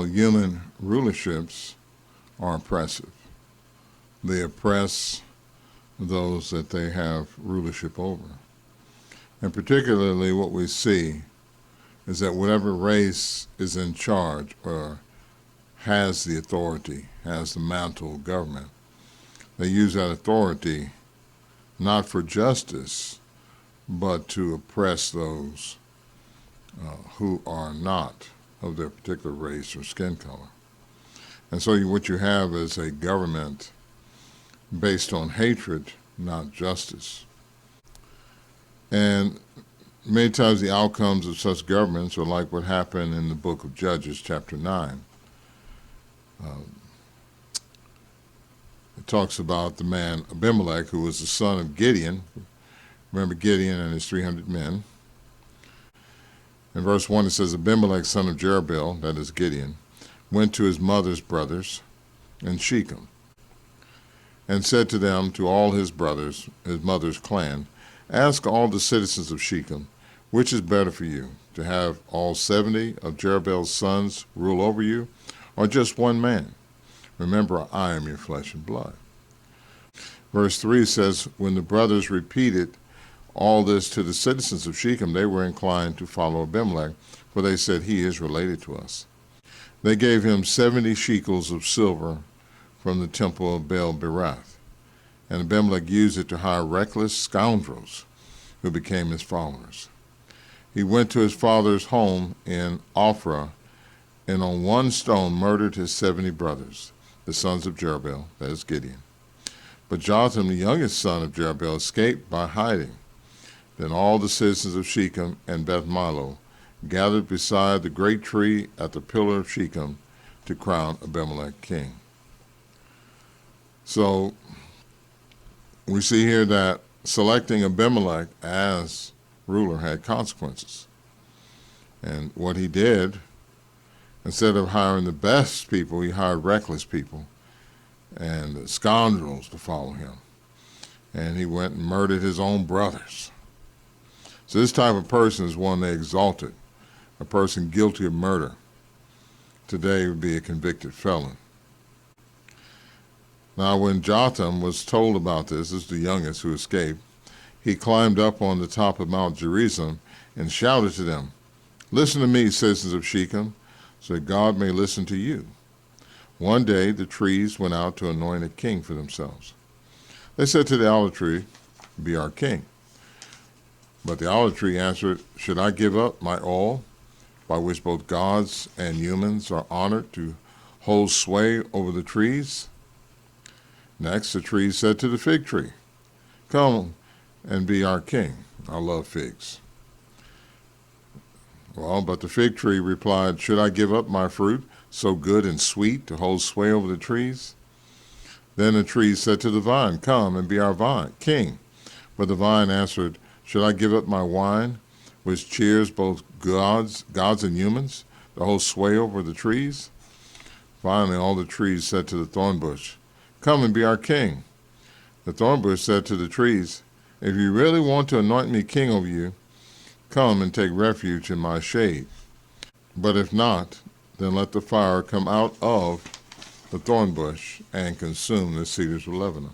Human rulerships are oppressive. They oppress those that they have rulership over. And particularly what we see is that whatever race is in charge or has the authority, has the mantle of government, they use that authority not for justice, but to oppress those who are not of their particular race or skin color. And so what you have is a government based on hatred, not justice. And many times the outcomes of such governments are like what happened in the book of Judges, chapter 9. It talks about the man Abimelek, who was the son of Gideon. Remember Gideon and his 300 men. In verse 1 it says, Abimelek, son of Jerubbaal, that is Gideon, went to his mother's brothers in Shechem, and said to them, to all his brothers, his mother's clan, ask all the citizens of Shechem, which is better for you, to have all 70 of Jerubbaal's sons rule over you, or just one man? Remember, I am your flesh and blood. Verse 3 says, when the brothers repeated all this to the citizens of Shechem, they were inclined to follow Abimelek, for they said, he is related to us. They gave him 70 shekels of silver from the temple of Baal-Berith, and Abimelek used it to hire reckless scoundrels who became his followers. He went to his father's home in Ophrah, and on one stone murdered his 70 brothers, the sons of Jerubbaal, that is Gideon. But Jotham, the youngest son of Jerubbaal, escaped by hiding. Then all the citizens of Shechem and Beth Milo gathered beside the great tree at the pillar of Shechem to crown Abimelek king. So we see here that selecting Abimelek as ruler had consequences. And what he did, instead of hiring the best people, he hired reckless people and scoundrels to follow him. And he went and murdered his own brothers. So this type of person is one they exalted, a person guilty of murder. Today would be a convicted felon. Now when Jotham was told about this is the youngest who escaped, he climbed up on the top of Mount Gerizim and shouted to them, listen to me, citizens of Shechem, so that God may listen to you. One day the trees went out to anoint a king for themselves. They said to the olive tree, be our king. But the olive tree answered, should I give up my all, by which both gods and humans are honored, to hold sway over the trees? Next the tree said to the fig tree, come and be our king. I love figs. Well, but the fig tree replied, should I give up my fruit, so good and sweet, to hold sway over the trees? Then the tree said to the vine, come and be our king. But the vine answered, should I give up my wine, which cheers both gods and humans, to hold sway over the trees? Finally, all the trees said to the thorn bush, come and be our king. The thorn bush said to the trees, if you really want to anoint me king over you, come and take refuge in my shade. But if not, then let the fire come out of the thorn bush and consume the cedars of Lebanon.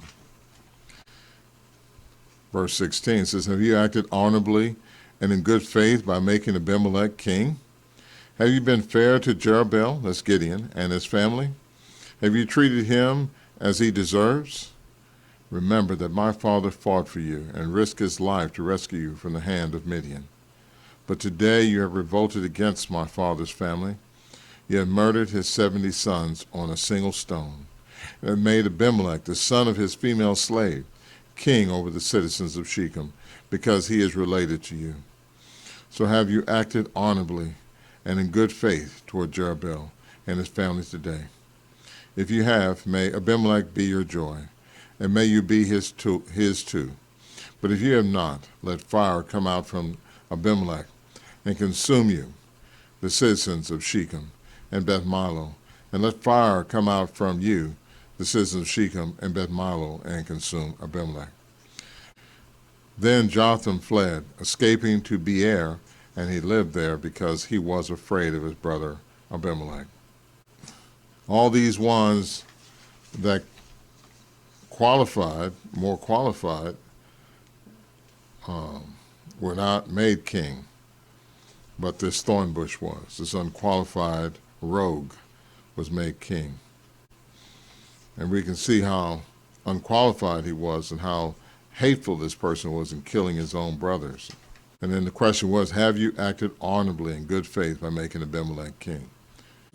Verse 16 says, have you acted honorably and in good faith by making Abimelek king? Have you been fair to Jerubbaal, that's Gideon, and his family? Have you treated him as he deserves? Remember that my father fought for you and risked his life to rescue you from the hand of Midian. But today you have revolted against my father's family. You have murdered his 70 sons on a single stone, and have made Abimelek, the son of his female slave, king over the citizens of Shechem, because he is related to you. So have you acted honorably and in good faith toward Jerubbaal and his family today? If you have, may Abimelek be your joy, and may you be his too. But if you have not, let fire come out from Abimelek and consume you, the citizens of Shechem and Beth Milo, and let fire come out from you, the citizens of Shechem and Beth Milo, and consume Abimelek. Then Jotham fled, escaping to Beer, and he lived there because he was afraid of his brother Abimelek. All these ones that qualified, more qualified, were not made king, but this thorn bush was. This unqualified rogue was made king. And we can see how unqualified he was and how hateful this person was in killing his own brothers. And then the question was, have you acted honorably in good faith by making Abimelek king?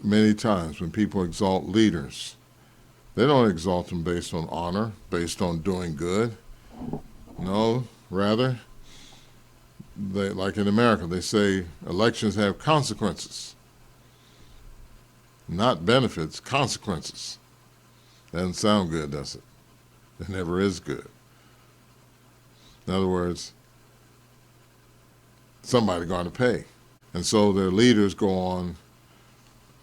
Many times when people exalt leaders, they don't exalt them based on honor, based on doing good. No, rather, like in America, they say elections have consequences. Not benefits, consequences. Doesn't sound good, does it? It never is good. In other words, somebody's going to pay. And so their leaders go on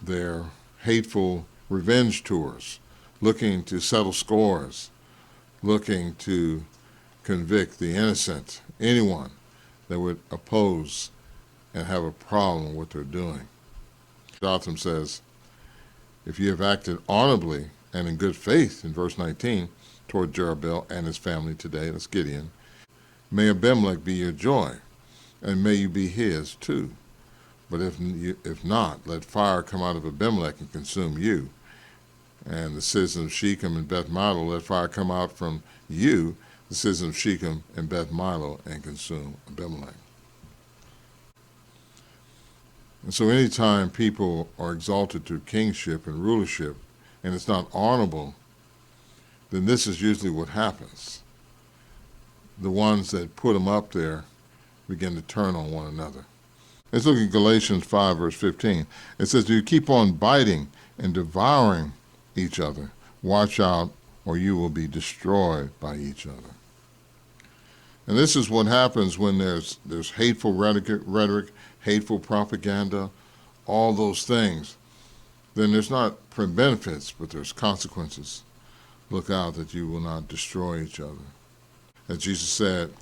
their hateful revenge tours, looking to settle scores, looking to convict the innocent, anyone that would oppose and have a problem with what they're doing. Jotham says, if you have acted honorably and in good faith, in verse 19, toward Jerubbaal and his family today, that's Gideon, may Abimelek be your joy, and may you be his too. But if not, let fire come out of Abimelek and consume you. And the citizens of Shechem and Beth Milo, let fire come out from you, the citizens of Shechem and Beth Milo, and consume Abimelek. And so anytime people are exalted to kingship and rulership, and it's not honorable, then this is usually what happens. The ones that put them up there begin to turn on one another. Let's look at Galatians 5, verse 15. It says, do you keep on biting and devouring each other? Watch out, or you will be destroyed by each other. And this is what happens when there's hateful rhetoric, hateful propaganda, all those things. Then there's not benefits, but there's consequences. Look out that you will not destroy each other. As Jesus said,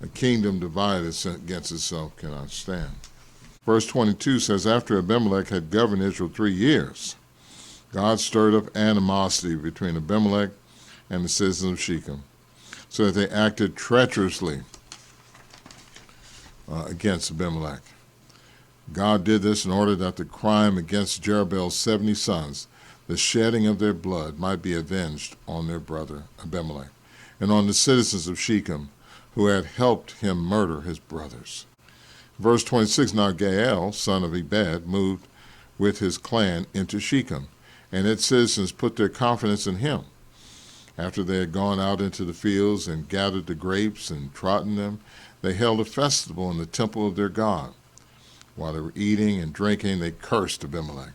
a kingdom divided against itself cannot stand. Verse 22 says, after Abimelek had governed Israel 3 years, God stirred up animosity between Abimelek and the citizens of Shechem, so that they acted treacherously against Abimelek. God did this in order that the crime against Jerubbaal's 70 sons, the shedding of their blood, might be avenged on their brother Abimelek, and on the citizens of Shechem, who had helped him murder his brothers. Verse 26, now Gaal, son of Ebed, moved with his clan into Shechem, and its citizens put their confidence in him. After they had gone out into the fields and gathered the grapes and trodden them, they held a festival in the temple of their God. While they were eating and drinking, they cursed Abimelek.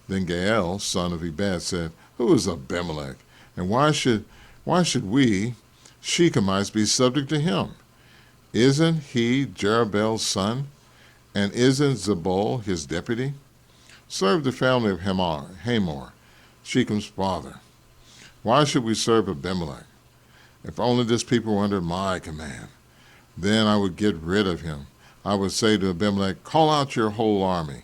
Then Gaal, son of Ebed, said, who is Abimelek, and why should we Shechemites be subject to him? Isn't he Jerubbaal's son? And isn't Zebul his deputy? Serve the family of Hamor, Shechem's father. Why should we serve Abimelek? If only this people were under my command, then I would get rid of him. I would say to Abimelek, call out your whole army.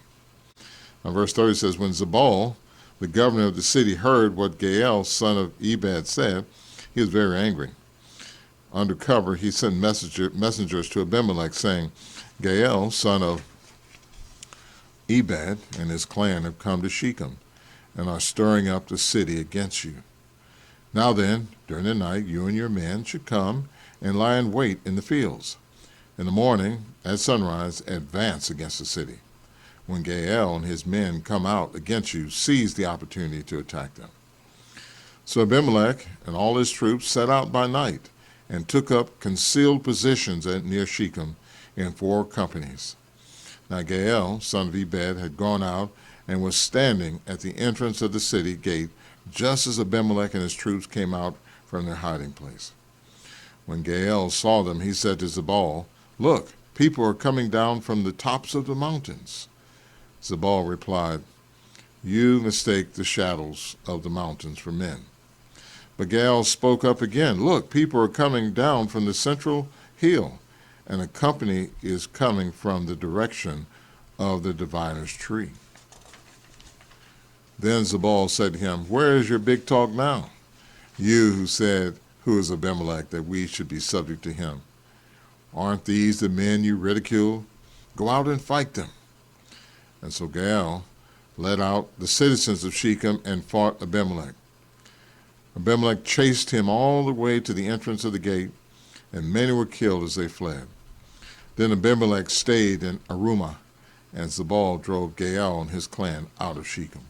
Now, verse 30 says, when Zebul, the governor of the city, heard what Gaal, son of Ebed, said, he was very angry. Under cover, he sent messengers to Abimelek, saying, Gaal, son of Ebed, and his clan have come to Shechem, and are stirring up the city against you. Now then, during the night, you and your men should come and lie in wait in the fields. In the morning, at sunrise, advance against the city. When Gaal and his men come out against you, seize the opportunity to attack them. So Abimelek and all his troops set out by night and took up concealed positions near Shechem in 4 companies. Now Gaal, son of Ebed, had gone out and was standing at the entrance of the city gate just as Abimelek and his troops came out from their hiding place. When Gaal saw them, he said to Zebul, look, people are coming down from the tops of the mountains. Zebul replied, you mistake the shadows of the mountains for men. But Gaal spoke up again, look, people are coming down from the central hill, and a company is coming from the direction of the diviner's tree. Then Zebul said to him, "Where is your big talk now? You who said, 'Who is Abimelek, that we should be subject to him?' Aren't these the men you ridicule? Go out and fight them." And so Gaal led out the citizens of Shechem and fought Abimelek. Abimelek chased him all the way to the entrance of the gate, and many were killed as they fled. Then Abimelek stayed in Arumah, and Zebul drove Gaal and his clan out of Shechem.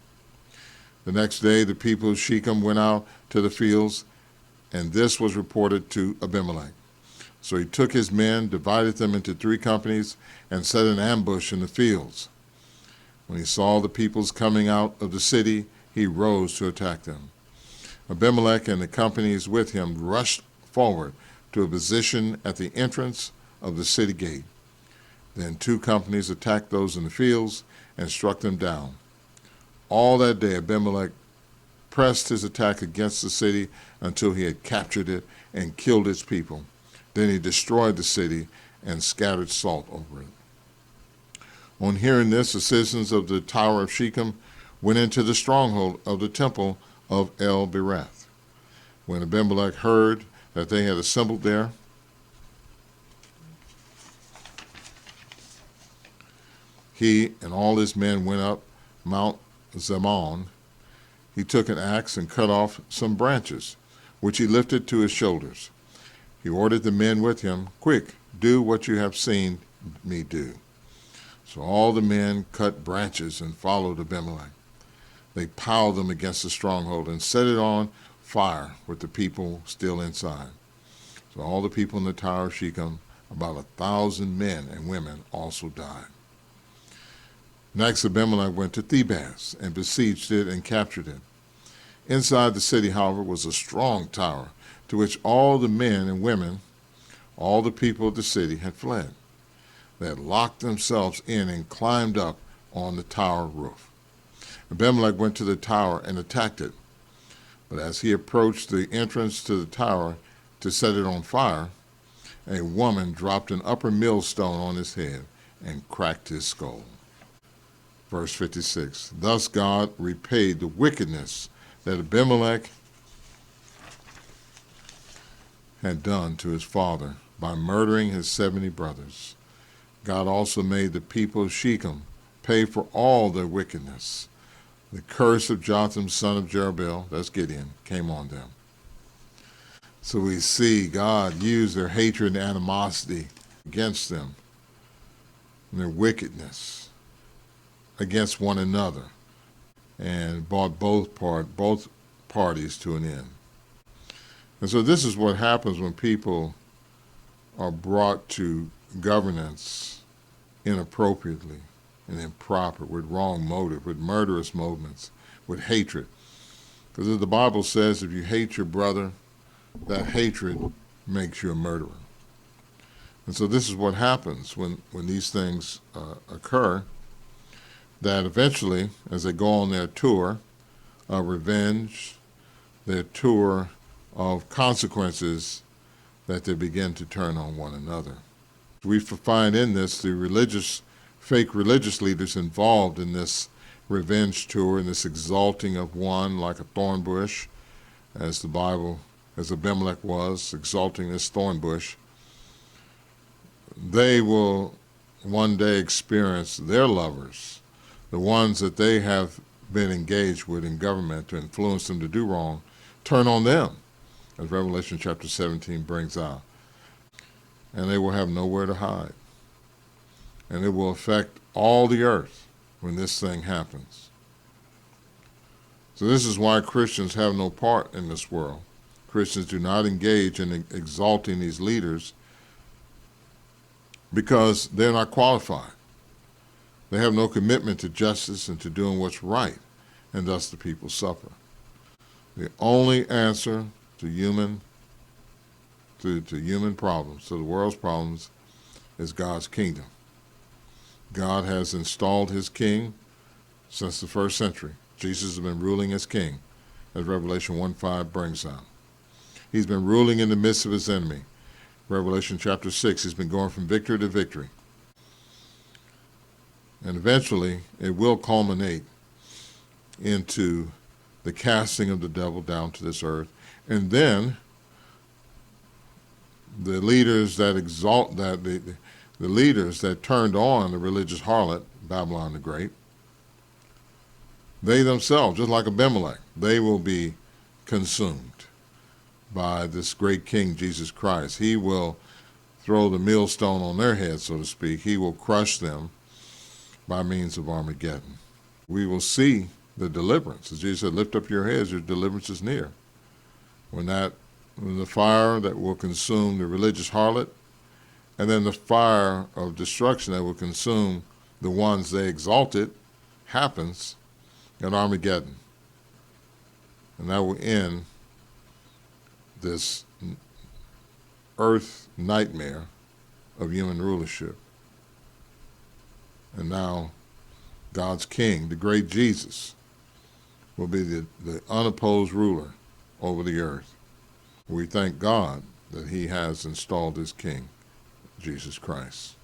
The next day the people of Shechem went out to the fields, and this was reported to Abimelek. So he took his men, divided them into 3 companies, and set an ambush in the fields. When he saw the peoples coming out of the city, he rose to attack them. Abimelek and the companies with him rushed forward to a position at the entrance of the city gate. Then 2 companies attacked those in the fields and struck them down. All that day Abimelek pressed his attack against the city until he had captured it and killed its people. Then he destroyed the city and scattered salt over it. On hearing this, the citizens of the Tower of Shechem went into the stronghold of the temple of El-Bereth. When Abimelek heard that they had assembled there, he and all his men went up Mount Zemon. He took an axe and cut off some branches, which he lifted to his shoulders. He ordered the men with him, "Quick, do what you have seen me do." So all the men cut branches and followed Abimelek. They piled them against the stronghold and set it on fire with the people still inside. So all the people in the Tower of Shechem, about 1,000 men and women, also died. Next, Abimelek went to Thebez and besieged it and captured it. Inside the city, however, was a strong tower to which all the men and women, all the people of the city, had fled. They had locked themselves in and climbed up on the tower roof. Abimelek went to the tower and attacked it. But as he approached the entrance to the tower to set it on fire, a woman dropped an upper millstone on his head and cracked his skull. Verse 56, thus God repaid the wickedness that Abimelek had done to his father by murdering his 70 brothers. God also made the people of Shechem pay for all their wickedness. The curse of Jotham, son of Jerubbaal, that's Gideon, came on them. So we see God use their hatred and animosity against them, and their wickedness against one another, and brought both parties to an end. And so this is what happens when people are brought to governance inappropriately and improper, with wrong motive, with murderous movements, with hatred. Because as the Bible says, if you hate your brother, that hatred makes you a murderer. And so this is what happens when these things occur, that eventually, as they go on their tour of revenge, their tour of consequences, that they begin to turn on one another. We find in this the fake religious leaders involved in this revenge tour, and this exalting of one like a thorn bush, as Abimelek was, exalting this thorn bush. They will one day experience their lovers, the ones that they have been engaged with in government to influence them to do wrong, turn on them, as Revelation chapter 17 brings out. And they will have nowhere to hide. And it will affect all the earth when this thing happens. So this is why Christians have no part in this world. Christians do not engage in exalting these leaders because they're not qualified. They have no commitment to justice and to doing what's right, and thus the people suffer. The only answer to human problems, to the world's problems, is God's kingdom. God has installed his king since the first century. Jesus has been ruling as king, as Revelation 1:5 brings out. He's been ruling in the midst of his enemy. Revelation chapter 6, he's been going from victory to victory. And eventually, it will culminate into the casting of the devil down to this earth. And then the leaders that exalt that the leaders that turned on the religious harlot, Babylon the Great, they themselves, just like Abimelek, they will be consumed by this great King Jesus Christ. He will throw the millstone on their heads, so to speak. He will crush them by means of Armageddon. We will see the deliverance. As Jesus said, lift up your heads, your deliverance is near. When the fire that will consume the religious harlot, and then the fire of destruction that will consume the ones they exalted, happens at Armageddon. And that will end this earth nightmare of human rulership. And now God's King, the great Jesus, will be the unopposed ruler over the earth. We thank God that he has installed his King, Jesus Christ.